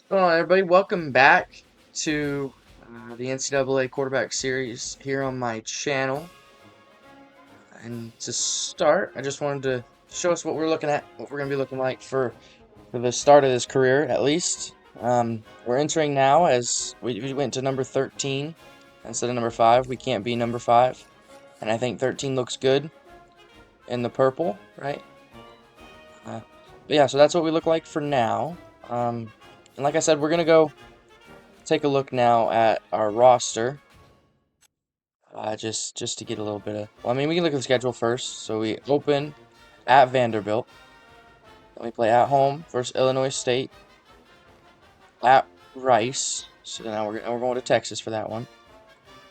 Hello, everybody. Welcome back to the NCAA quarterback series here on my channel. And to start, I just wanted to show us what we're looking at, what we're going to be looking like for the start of this career, at least. We're entering now as we went to number 13 instead of number 5. We can't be number 5. And I think 13 looks good in the purple, right? But yeah, so that's what we look like for now. And like I said, we're going to go take a look now at our roster. Just to get a little bit of. Well, I mean, we can look at the schedule first. So we open at Vanderbilt. Then we play at home versus Illinois State. At Rice. So now we're going to Texas for that one.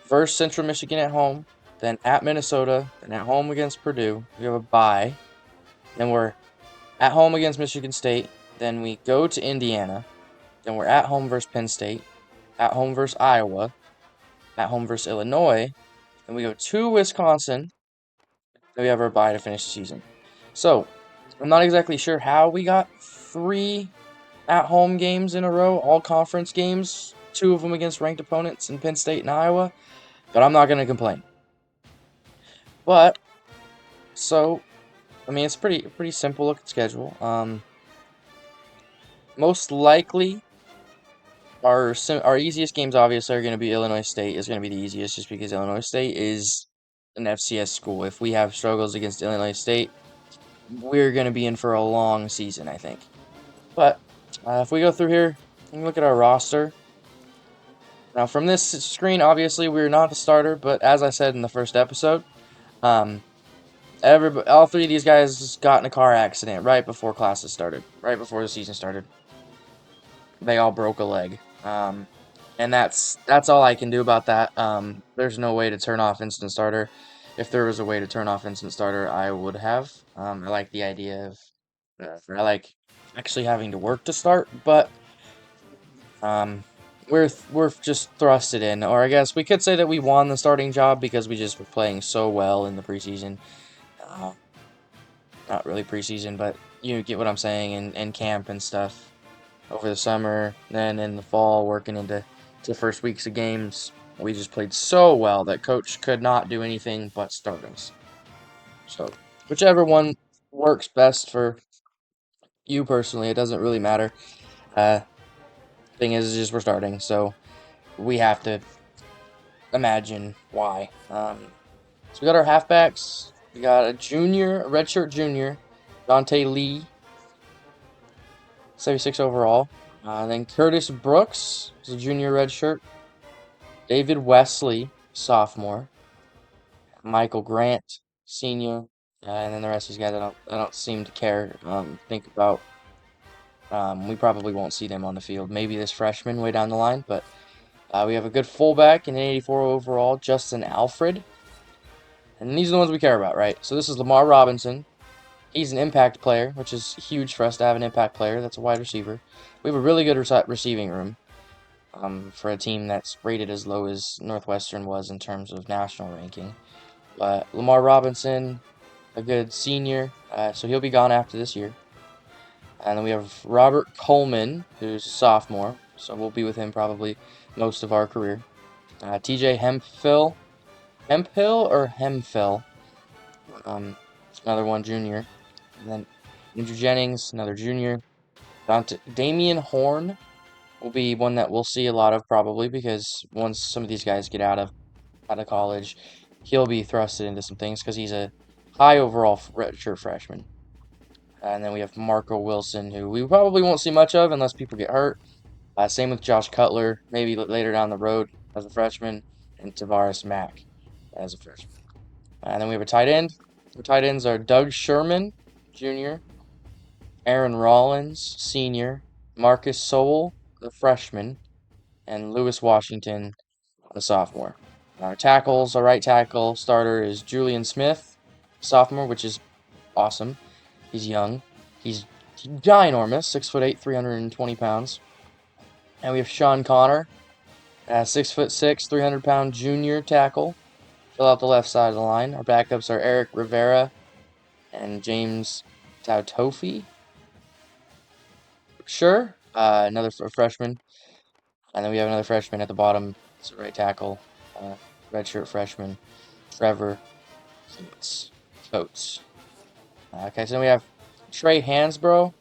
Versus Central Michigan at home. Then at Minnesota. Then at home against Purdue. We have a bye. Then we're at home against Michigan State. Then we go to Indiana. Then we're at home versus Penn State. At home versus Iowa. At home versus Illinois. Then we go to Wisconsin. Then we have our bye to finish the season. So, I'm not exactly sure how we got 3 at-home games in a row, all conference games, 2 of them against ranked opponents in Penn State and Iowa, but I'm not going to complain. But, so, I mean, it's pretty simple look at schedule. Most likely, our easiest games obviously are going to be Illinois State is going to be the easiest just because Illinois State is an FCS school. If we have struggles against Illinois State, we're going to be in for a long season, I think. But if we go through here and look at our roster. Now, from this screen, obviously, we're not the starter, but as I said in the first episode, um, all 3 of these guys got in a car accident right before classes started, right before the season started. They all broke a leg. And that's all I can do about that. There's no way to turn off instant starter. If there was a way to turn off instant starter, I would have. I like the idea of I like actually having to work to start, but we're just thrusted in, or I guess we could say that we won the starting job because we just were playing so well in the preseason. Uh, Not really preseason, but you get what I'm saying, in camp and stuff over the summer, then in the fall, working into the first weeks of games. We just played so well that coach could not do anything but start us. So, whichever one works best for you personally, it doesn't really matter. Uh, thing is just we're starting, so we have to imagine why. So we got our halfbacks. We got a redshirt junior, Dante Lee, 76 overall. Then Curtis Brooks is a junior redshirt. David Wesley, sophomore. Michael Grant, senior. And then the rest of these guys, I don't seem to care. Think about. We probably won't see them on the field. Maybe this freshman way down the line, but we have a good fullback in 84 overall, Justin Alfred. And these are the ones we care about, right? So this is Lamar Robinson. He's an impact player, which is huge for us to have an impact player. That's a wide receiver. We have a really good receiving room for a team that's rated as low as Northwestern was in terms of national ranking. But Lamar Robinson, a good senior, so he'll be gone after this year. And then we have Robert Coleman, who's a sophomore, so we'll be with him probably most of our career. TJ Hemphill or Hemphill, another one junior. And then Andrew Jennings, another junior. Damian Horn will be one that we'll see a lot of probably because once some of these guys get out of college, he'll be thrusted into some things because he's a high overall redshirt freshman. And then we have Marco Wilson, who we probably won't see much of unless people get hurt. Same with Josh Cutler, maybe later down the road as a freshman, and Tavares Mack as a freshman. And then we have a tight end. The tight ends are Doug Sherman, junior, Aaron Rollins, senior, Marcus Sowell, the freshman, and Lewis Washington, the sophomore. Our tackles, our right tackle starter is Julian Smith, sophomore, which is awesome. He's young. He's ginormous, 6'8", 320 pounds. And we have Sean Connor, 6'6", 300-pound junior tackle. Fill out the left side of the line. Our backups are Eric Rivera and James Tautofi. Sure. another freshman. And then we have another freshman at the bottom. It's a right tackle. Redshirt freshman, Trevor Coates. Okay, so then we have Trey Hansbrough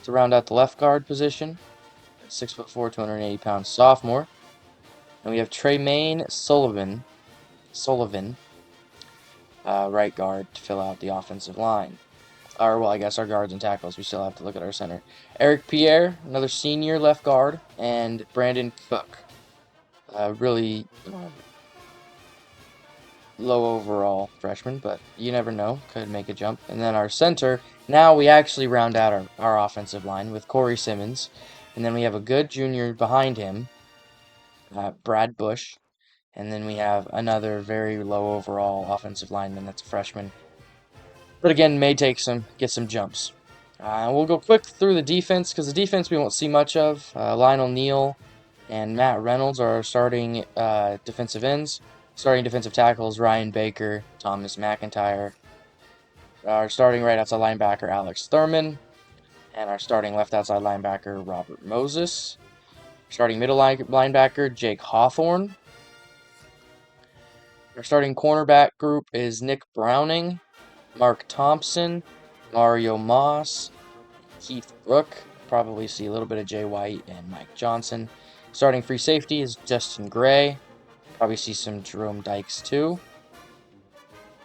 to round out the left guard position. 6'4", 280-pound sophomore. And we have Tremaine Sullivan, right guard to fill out the offensive line. Or, well, I guess our guards and tackles. We still have to look at our center. Eric Pierre, another senior left guard, and Brandon Cook. Really low overall freshman, but you never know. Could make a jump. And then our center, now we actually round out our offensive line with Corey Simmons. And then we have a good junior behind him, Brad Bush. And then we have another very low overall offensive lineman that's a freshman. But again, may get some jumps. We'll go quick through the defense, because the defense we won't see much of. Lionel Neal and Matt Reynolds are our starting defensive ends. Starting defensive tackles, Ryan Baker, Thomas McIntyre. Our starting right outside linebacker, Alex Thurman. And our starting left outside linebacker, Robert Moses. Starting middle linebacker, Jake Hawthorne. Our starting cornerback group is Nick Browning, Mark Thompson, Mario Moss, Keith Brook. Probably see a little bit of Jay White and Mike Johnson. Starting free safety is Justin Gray. Probably see some Jerome Dykes too.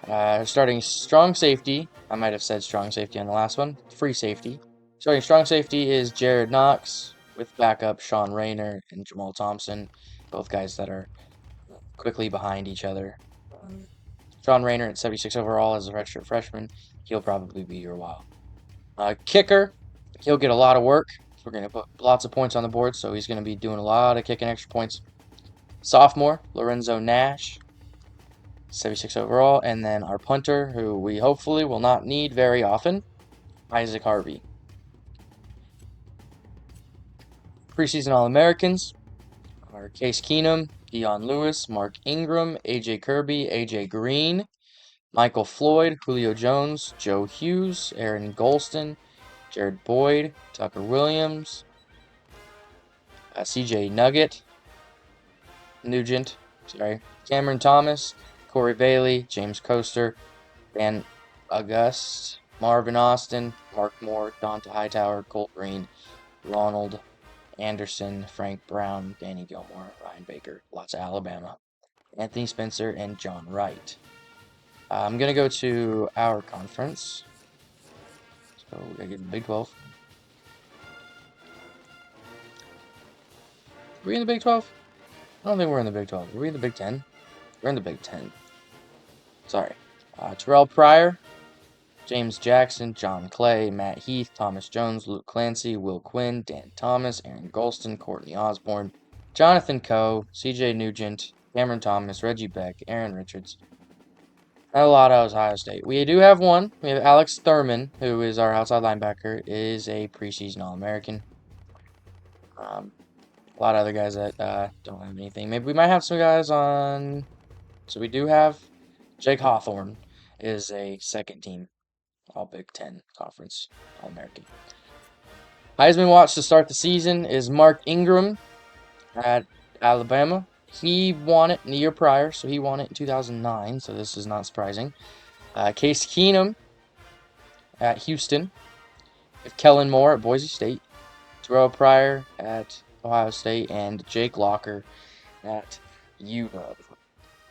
Starting strong safety, I might have said strong safety on the last one. Free safety. Starting strong safety is Jared Knox with backup Sean Rayner and Jamal Thompson. Both guys that are quickly behind each other. Sean Rayner at 76 overall as a redshirt freshman. He'll probably be here a while. Kicker, he'll get a lot of work. We're going to put lots of points on the board, so he's going to be doing a lot of kicking extra points. Sophomore, Lorenzo Nash, 76 overall. And then our punter, who we hopefully will not need very often, Isaac Harvey. Preseason All-Americans are Case Keenum, Dion Lewis, Mark Ingram, AJ Kirby, AJ Green, Michael Floyd, Julio Jones, Joe Hughes, Aaron Golston, Jared Boyd, Tucker Williams, CJ Nugent, Cameron Thomas, Corey Bailey, James Coaster, Dan August, Marvin Austin, Mark Moore, Donta Hightower, Colt Green, Ronald Anderson, Frank Brown, Danny Gilmore, Ryan Baker, lots of Alabama, Anthony Spencer, and John Wright. I'm going to go to our conference. So we got to get the Big 12. Are we in the Big 12? I don't think we're in the Big 12. Are we in the Big 10? We're in the Big 10. Sorry. Terrell Pryor, James Jackson, John Clay, Matt Heath, Thomas Jones, Luke Clancy, Will Quinn, Dan Thomas, Aaron Golston, Courtney Osborne, Jonathan Coe, CJ Nugent, Cameron Thomas, Reggie Beck, Aaron Richards. Not a lot out of Ohio State. We do have one. We have Alex Thurman, who is our outside linebacker, is a preseason All-American. A lot of other guys that don't have anything. Maybe we might have some guys on. So we do have Jake Hawthorne is a second team All Big Ten Conference All-American. Heisman watch to start the season is Mark Ingram at Alabama. He won it in the year prior, so he won it in 2009, so this is not surprising. Case Keenum at Houston. With Kellen Moore at Boise State. Terrell Pryor at Ohio State, and Jake Locker at UW.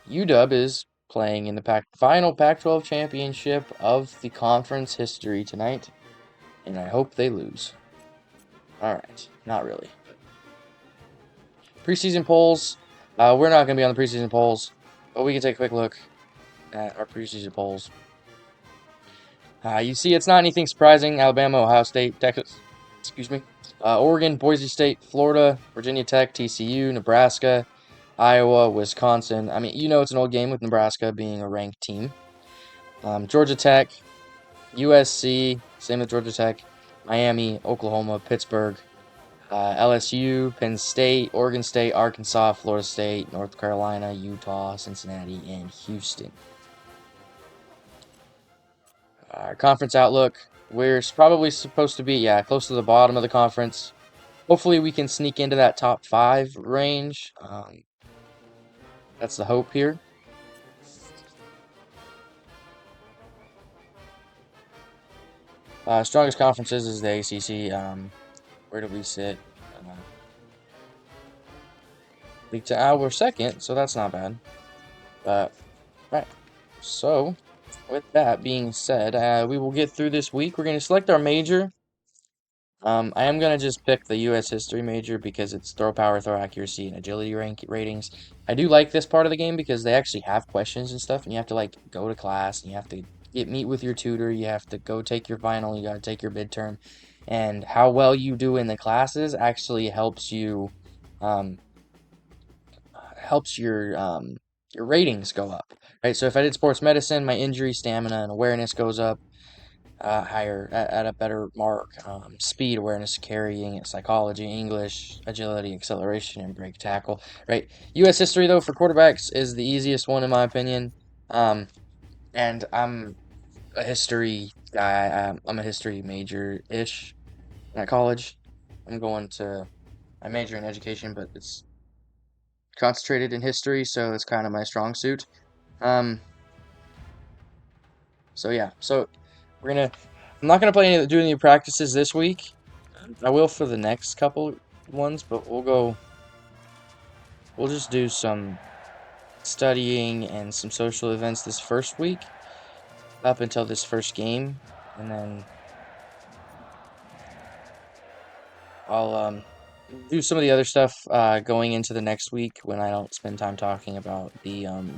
UW is playing in the final Pac-12 championship of the conference history tonight, and I hope they lose. Alright, not really. Preseason polls. We're not going to be on the preseason polls, but we can take a quick look at our preseason polls. You see, it's not anything surprising. Alabama, Ohio State, Texas, Oregon, Boise State, Florida, Virginia Tech, TCU, Nebraska, Iowa, Wisconsin. I mean, you know it's an old game with Nebraska being a ranked team. Georgia Tech, USC, same with Georgia Tech, Miami, Oklahoma, Pittsburgh, LSU, Penn State, Oregon State, Arkansas, Florida State, North Carolina, Utah, Cincinnati, and Houston. Our conference outlook, we're probably supposed to be, close to the bottom of the conference. Hopefully we can sneak into that top 5 range. That's the hope here. Strongest conferences is the ACC. Where do we sit? League to we're second, so that's not bad. But right. So with that being said, we will get through this week. We're going to select our major. I am going to just pick the U.S. history major because it's throw power, throw accuracy, and agility ratings. I do like this part of the game because they actually have questions and stuff, and you have to like go to class, and you have to meet with your tutor, you have to go take your final, you got to take your midterm, and how well you do in the classes actually helps you, um, helps your ratings go up, right? So if I did sports medicine, my injury, stamina, and awareness goes up higher at a better mark. Speed, awareness, carrying, psychology, English, agility, acceleration, and break tackle. Right. U.S. history though for quarterbacks is the easiest one in my opinion. And I'm a history guy. I'm a history major ish at college. I'm going to I major in education, but it's concentrated in history, so it's kind of my strong suit. Um. So yeah. So we're gonna. I'm not gonna do any practices this week. I will for the next couple ones, but we'll just do some studying and some social events this first week up until this first game, and then I'll do some of the other stuff going into the next week when I don't spend time talking about the um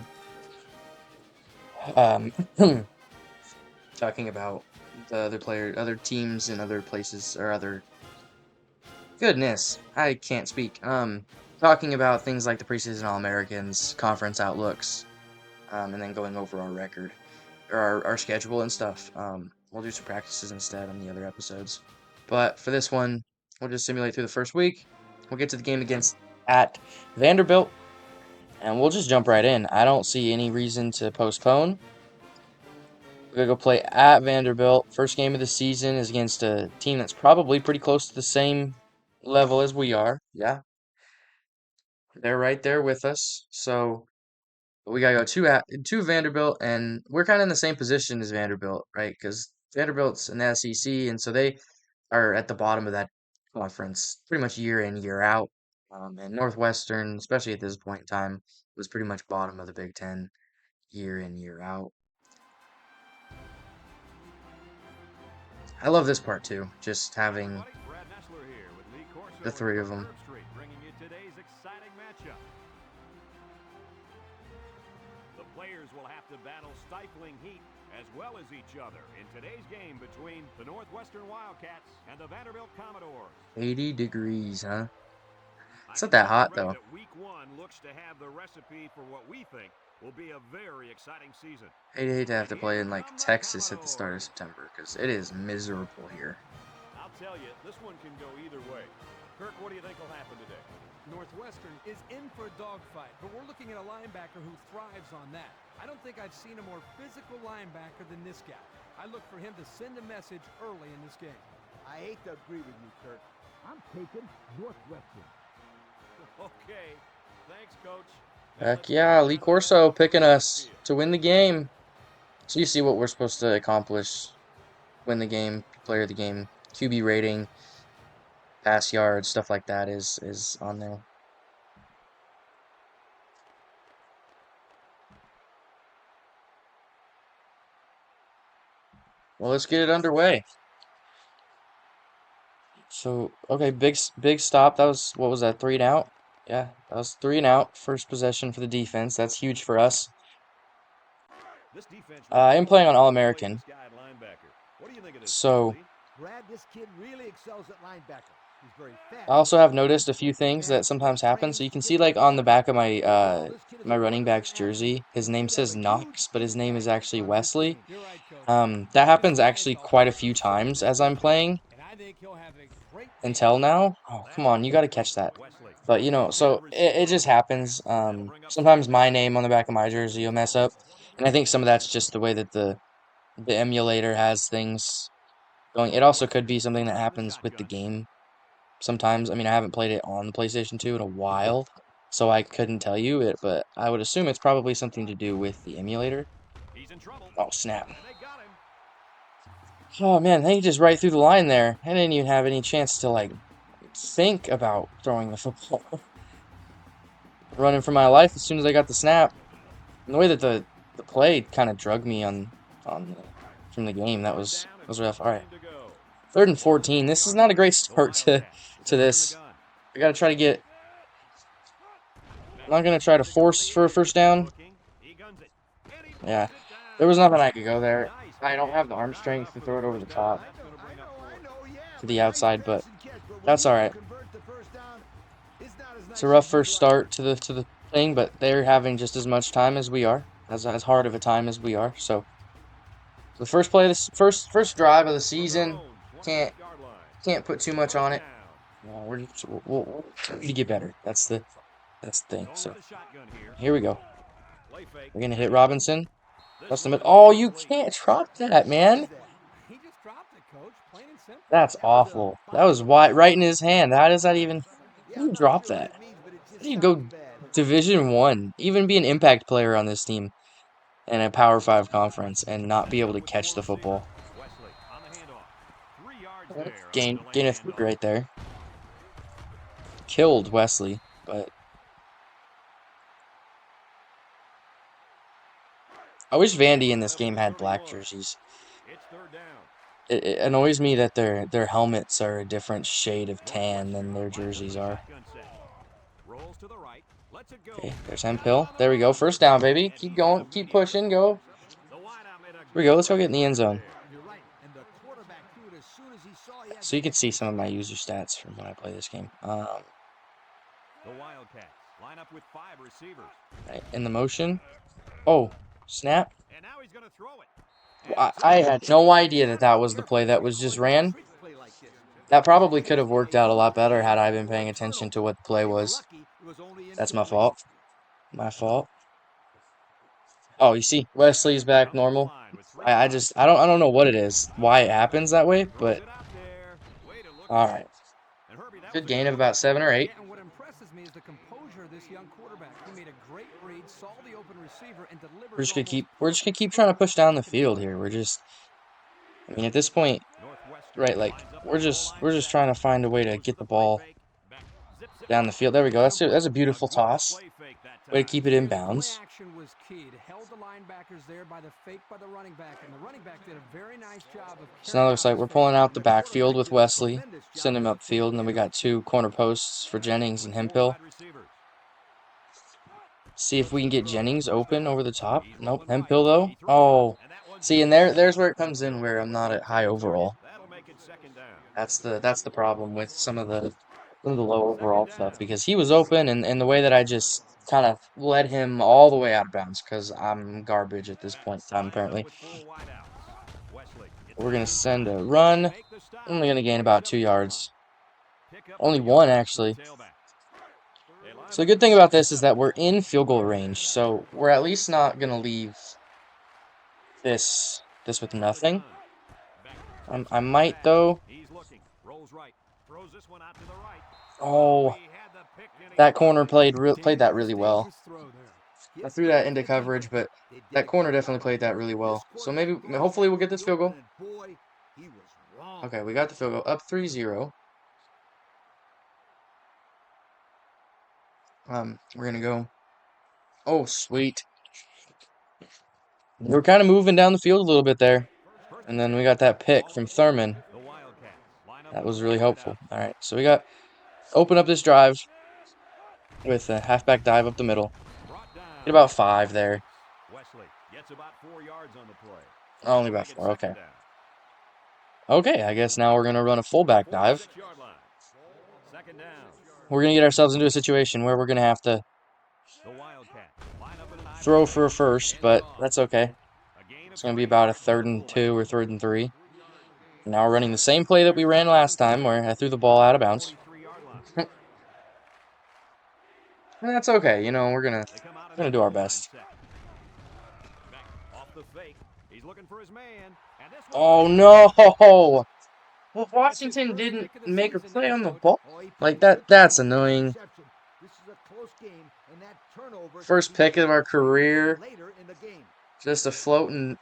talking about the other teams and other places or other goodness, I can't speak. Talking about things like the preseason All-Americans, conference outlooks, and then going over our record or our schedule and stuff. We'll do some practices instead on the other episodes. But for this one, we'll just simulate through the first week. We'll get to the game against at Vanderbilt, and we'll just jump right in. I don't see any reason to postpone. We're gonna go play at Vanderbilt. First game of the season is against a team that's probably pretty close to the same level as we are. Yeah, they're right there with us. So we gotta go to Vanderbilt, and we're kind of in the same position as Vanderbilt, right? Because Vanderbilt's in the SEC, and so they are at the bottom of that conference pretty much year in, year out. And Northwestern, especially at this point in time, was pretty much bottom of the Big Ten year in, year out. I love this part too, just having the three of them. The players will have to battle stifling heat as well as each other in today's game between the Northwestern Wildcats and the Vanderbilt Commodores. 80 degrees, huh? It's not that hot though. That week 1 looks to have the recipe for what we think will be a very exciting season. I'd hate to have to play in like Texas at the start of September because it is miserable here. I'll tell you, this one can go either way. Kirk, what do you think will happen today? Northwestern is in for a dogfight, but we're looking at a linebacker who thrives on that. I don't think I've seen a more physical linebacker than this guy. I look for him to send a message early in this game. I hate to agree with you, Kirk. I'm taking Northwestern. Okay, thanks, Coach. Heck yeah, Lee Corso picking us to win the game. So you see what we're supposed to accomplish. Win the game, player of the game, QB rating, pass yards, stuff like that is on there. Well, let's get it underway. So, okay, big stop. That was, what was that, 3 and out? Yeah, that was 3 and out. First possession for the defense. That's huge for us. I am playing on All-American. So, Brad, this kid really excels at linebacker. He's very fast. I also have noticed a few things that sometimes happen. So you can see like on the back of my my running back's jersey, his name says Knox, but his name is actually Wesley. That happens actually quite a few times as I'm playing until now. Oh, come on, you got to catch that. But you know, so it just happens. Sometimes my name on the back of my jersey will mess up, and I think some of that's just the way that the emulator has things going. It also could be something that happens with the game. sometimes. I mean, I haven't played it on the PlayStation 2 in a while, so I couldn't tell you it, but I would assume it's probably something to do with the emulator. He's in trouble. Oh, snap. And they got him. Oh, man, they just right through the line there. I didn't even have any chance to, like, think about throwing the football. Running for my life as soon as I got the snap. And the way that the play kind of drugged me from the game, that was rough. All right. 3rd and 14. This is not a great start to this. I got to try to get. I'm not going to try to force for a first down. Yeah. There was nothing I could go there. I don't have the arm strength to throw it over the top to the outside, but that's all right. It's a rough first start to the thing, but they're having just as much time as we are, as hard of a time as we are. So the first play, this first drive of the season, can't put too much on it. We'll need to get better. That's the thing. So here we go. We're gonna hit Robinson. Oh, you can't drop that, man. He just dropped it, coach. Plain and simple. That's awful. That was wide, right in his hand. How does that even? How do you drop that? How do you go Division 1, even be an impact player on this team in a Power 5 conference and not be able to catch the football? Gain a 3 right there. Killed Wesley, but I wish Vandy in this game had black jerseys. It annoys me that their helmets are a different shade of tan than their jerseys are. Okay, there's Hemphill. There we go. First down, baby. Keep going. Keep pushing. Go. Here we go. Let's go get in the end zone. So you can see some of my user stats from when I play this game. The Wildcats line up with 5 receivers. Right, in the motion. Oh, snap. And now he's going to throw it. I had no idea that was the play that was just ran. That probably could have worked out a lot better had I been paying attention to what the play was. That's my fault. My fault. Oh, you see, Wesley's back normal. I don't know what it is, why it happens that way, but all right. Good gain of about 7 or 8. And what impresses me is the composure of this young quarterback. He made a great read, saw the open receiver, and delivered. We're just gonna keep trying to push down the field here. I mean, at this point, right? Like we're just trying to find a way to get the ball down the field. There we go. That's a beautiful toss. Way to keep it in bounds. So now it looks like we're pulling out the backfield with Wesley, send him upfield, and then we got 2 corner posts for Jennings and Hemphill. See if we can get Jennings open over the top. Nope, Hemphill though. Oh, see, and there's where it comes in where I'm not at high overall. That's the problem with some of the low overall stuff, because he was open, and the way that I just kind of led him all the way out of bounds because I'm garbage at this point in time apparently. We're gonna send a run. Only gonna gain about 2 yards. Only 1 actually. So the good thing about this is that we're in field goal range, so we're at least not gonna leave this with nothing. I might though. Oh, that corner played that really well. I threw that into coverage, but that corner definitely played that really well. So hopefully we'll get this field goal. Okay, we got the field goal, up 3-0. We're gonna go. Oh, sweet. We're kind of moving down the field a little bit there, and then we got that pick from Thurman. That was really helpful. All right, so we got open up this drive with a halfback dive up the middle. Get about 5 there. Only about 4. Okay. Okay, I guess now we're gonna run a fullback dive. We're gonna get ourselves into a situation where we're gonna have to throw for a first, but that's okay. It's gonna be about a 3rd and 2 or 3rd and 3. Now we're running the same play that we ran last time, where I threw the ball out of bounds. That's okay. You know, we're gonna do our best. Oh no! Well, That's his Washington first didn't pick of the make a season play there, on the Coach. ball. Oh, he Like played that. good That's defense on that annoying. interception. This is a close game, and that turnover could First be pick of our devastating career. later in the game. Just a floating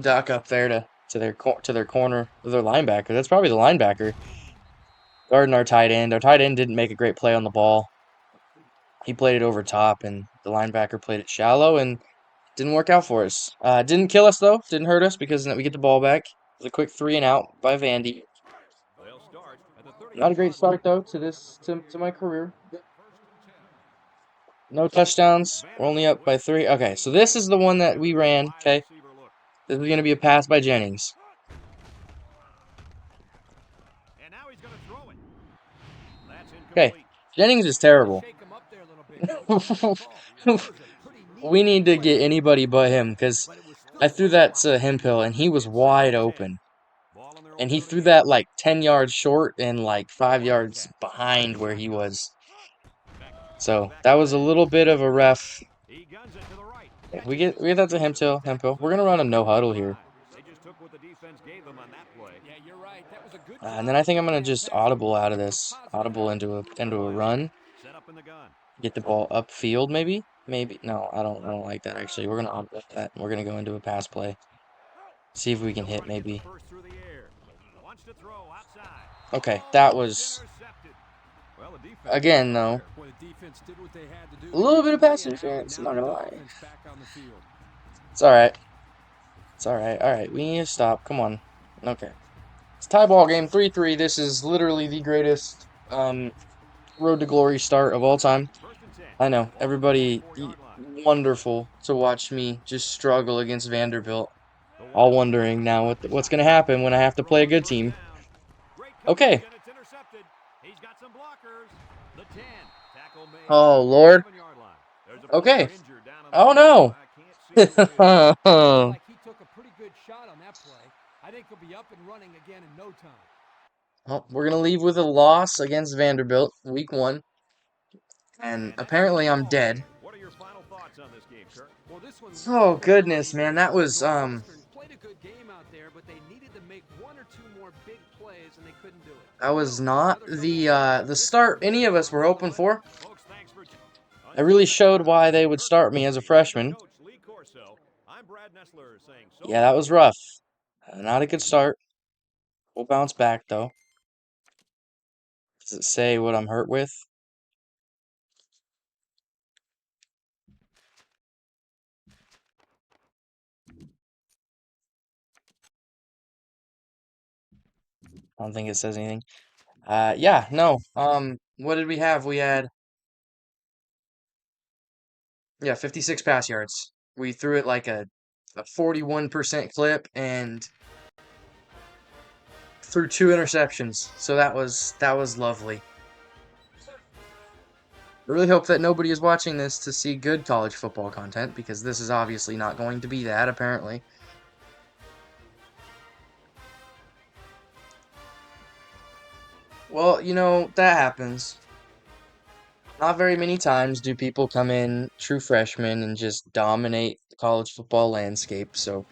duck up there to their corner, their linebacker. That's probably the linebacker guarding our tight end. Our tight end didn't make a great play on the ball. He played it over top, and the linebacker played it shallow, and didn't work out for us. Didn't kill us though. Didn't hurt us because we get the ball back. It was a quick 3-and-out by Vandy. They'll start at the Not a great 38-yard line. start though to my career. No touchdowns. We're only Vanderbilt up by will 3. initiate Okay, the so this is the one that play we with a ran. wide Okay, receiver look. this is going to be a pass by Jennings. And now he's going to throw it. That's Okay, incomplete. Jennings is Had to terrible. shake him up there a little bit, Coach. Good call. That was a pretty neat We little need to play get there. anybody but him because But it was still I a threw pretty that wide. to Hempill and he was It's second wide and 10. open. Ball on their own And he threw 38. that like 10 yards short and like 5 yards Wildcats in behind the where he shotgun. was. Comes So back that in was a man. little bit of a rough. He guns it to the right. We get that to Hempill. We're gonna run a no huddle here, They just took what the defense gave them on that play. Yeah, you're right. That was a good and then job I of think I'm getting gonna that just pass audible out of to a this, positive audible outcome. into a Northwestern run. set up in the gun. Get the ball upfield, maybe. No, I don't like that actually. We're gonna audible that. We're gonna go into a pass play. See if we can He'll hit try to get the maybe. first through the air. Wants to throw outside. Okay, that Almost was intercepted. Well, the defense got again up though there. Well, the defense did what they had to do a to little get bit of three pass and out, and interference. I'm now not get gonna the lie. offense back on the field. It's all right. It's all right. All right. We need to stop. Come on. Okay. It's tie ball game 3-3. This is literally the greatest road to glory start of all time. First and 10. I know Ball on the everybody 44-yard line. wonderful to watch me just struggle against Vanderbilt. The All Wildcats wondering from the now left what's going to shotgun. happen when I have to Throw play a on good first team. down. Great coverage, Okay. and it's intercepted. He's got some blockers. The 10. Tackle made at Oh the Lord. 47-yard line. There's a player Okay. injured down on the Oh field. no. I can't see who it is. Looked like he took a pretty good shot on that play. I think he'll be up and running again in no time. Well, we're going to leave with a loss against Vanderbilt week 1. And And that's the end of apparently the I'm ball game. dead. What are your final thoughts on this game, Kirk? Well, this one Oh really hurt our goodness, man. defense. That was Northwestern played a good game out there, but they needed to make one or two more big plays, and they couldn't do it. that was not Another couple of points. the This one start was any of us were hoping for. Folks, thanks for It until really next showed time. why they would Kirk start me as a Herbstreit and head freshman. coach Lee Corso. I'm Brad Nessler saying so Yeah, that long. was rough. Not a good start. We'll bounce back though. Does it say what I'm hurt with? I don't think it says anything. Yeah, no. What did we have? We had 56 pass yards. We threw it like a 41% clip and threw 2 interceptions. So that was lovely. I really hope that nobody is watching this to see good college football content because this is obviously not going to be that apparently. Well, that happens. Not very many times do people come in true freshmen and just dominate the college football landscape. So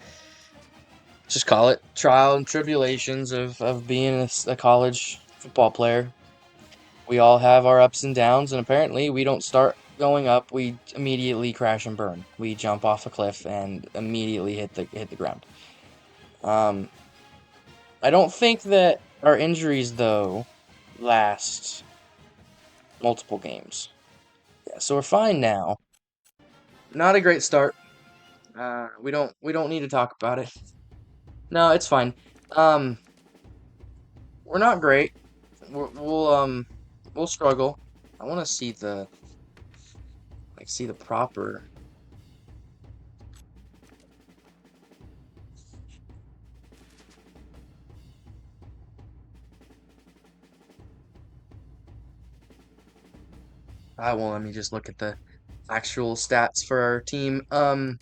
just call it trial and tribulations of being a college football player. We all have our ups and downs, and apparently we don't start going up. We immediately crash and burn. We jump off a cliff and immediately hit the ground. Um, I don't think that our injuries though last multiple games. Yeah, so we're fine now. Not a great start. We don't need to talk about it. No, it's fine. Um, we're not great. We'll struggle. I want to see the proper. I will let me just look at the actual stats for our team. To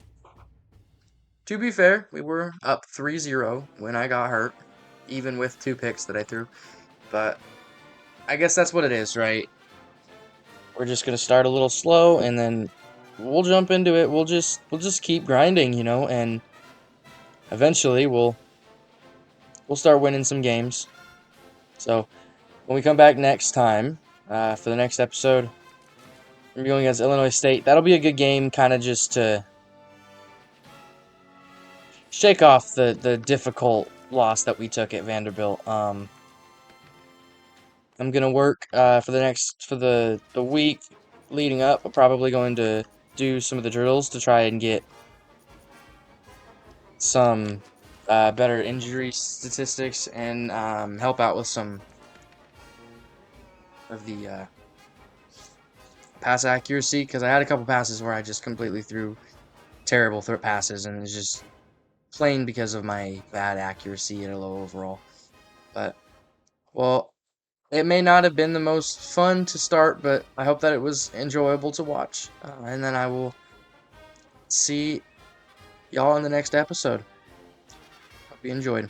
be fair, we were up 3-0 when I got hurt, even with 2 picks that I threw. But I guess that's what it is, right? We're just gonna start a little slow and then we'll jump into it. We'll just keep grinding, and eventually we'll start winning some games. So when we come back next time for the next episode, we're going against Illinois State. That'll be a good game, kind of just to shake off the difficult loss that we took at Vanderbilt. I'm gonna work for the week leading up. I'm probably going to do some of the drills to try and get some better injury statistics and help out with some of the pass accuracy, because I had a couple passes where I just completely threw terrible passes, and it's just plain because of my bad accuracy and a low overall. But well, it may not have been the most fun to start, but I hope that it was enjoyable to watch. And then I will see y'all in the next episode. Hope you enjoyed.